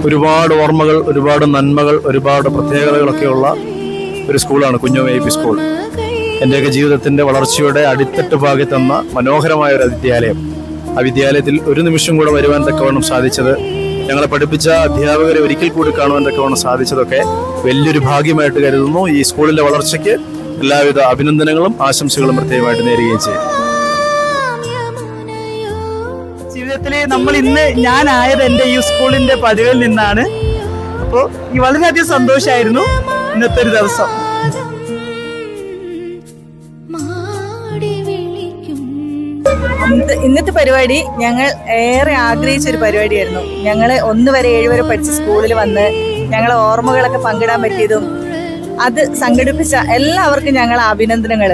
ഒരുപാട് ഓർമ്മകൾ, ഒരുപാട് നന്മകൾ, ഒരുപാട് പ്രത്യേകതകളൊക്കെയുള്ള ഒരു സ്കൂളാണ് കുഞ്ഞോം AP സ്കൂൾ. എൻ്റെയൊക്കെ ജീവിതത്തിൻ്റെ വളർച്ചയുടെ അടിത്തട്ട് പാകി തന്ന മനോഹരമായ ഒരു വിദ്യാലയം. ആ വിദ്യാലയത്തിൽ ഒരു നിമിഷം കൂടെ വരുവാൻ തക്കവണ്ണം സാധിച്ചത്, ഞങ്ങളെ പഠിപ്പിച്ച അധ്യാപകരെ ഒരിക്കൽ കൂടി കാണുവാൻ തക്കവണ്ണം സാധിച്ചതൊക്കെ വലിയൊരു ഭാഗ്യമായിട്ട് കരുതുന്നു. ഈ സ്കൂളിൻ്റെ വളർച്ചയ്ക്ക് എല്ലാവിധ അഭിനന്ദനങ്ങളും ആശംസകളും പ്രത്യേകമായിട്ട് നേരുകയും ചെയ്യും. ജീവിതത്തിൽ ഞാനായത് എൻ്റെ ഈ സ്കൂളിന്റെ പദവിയിൽ നിന്നാണ്. അപ്പോൾ വളരെയധികം സന്തോഷമായിരുന്നു ഇന്നത്തെ ഒരു ദിവസം. ഇന്നത്തെ പരിപാടി ഞങ്ങൾ ഏറെ ആഗ്രഹിച്ചൊരു പരിപാടിയായിരുന്നു. ഞങ്ങൾ 1 വരെ 7 വരെ പഠിച്ച സ്കൂളിൽ വന്ന് ഞങ്ങളെ ഓർമ്മകളൊക്കെ പങ്കിടാൻ പറ്റിയതും അത് സംഘടിപ്പിച്ച എല്ലാവർക്കും ഞങ്ങളെ അഭിനന്ദനങ്ങൾ.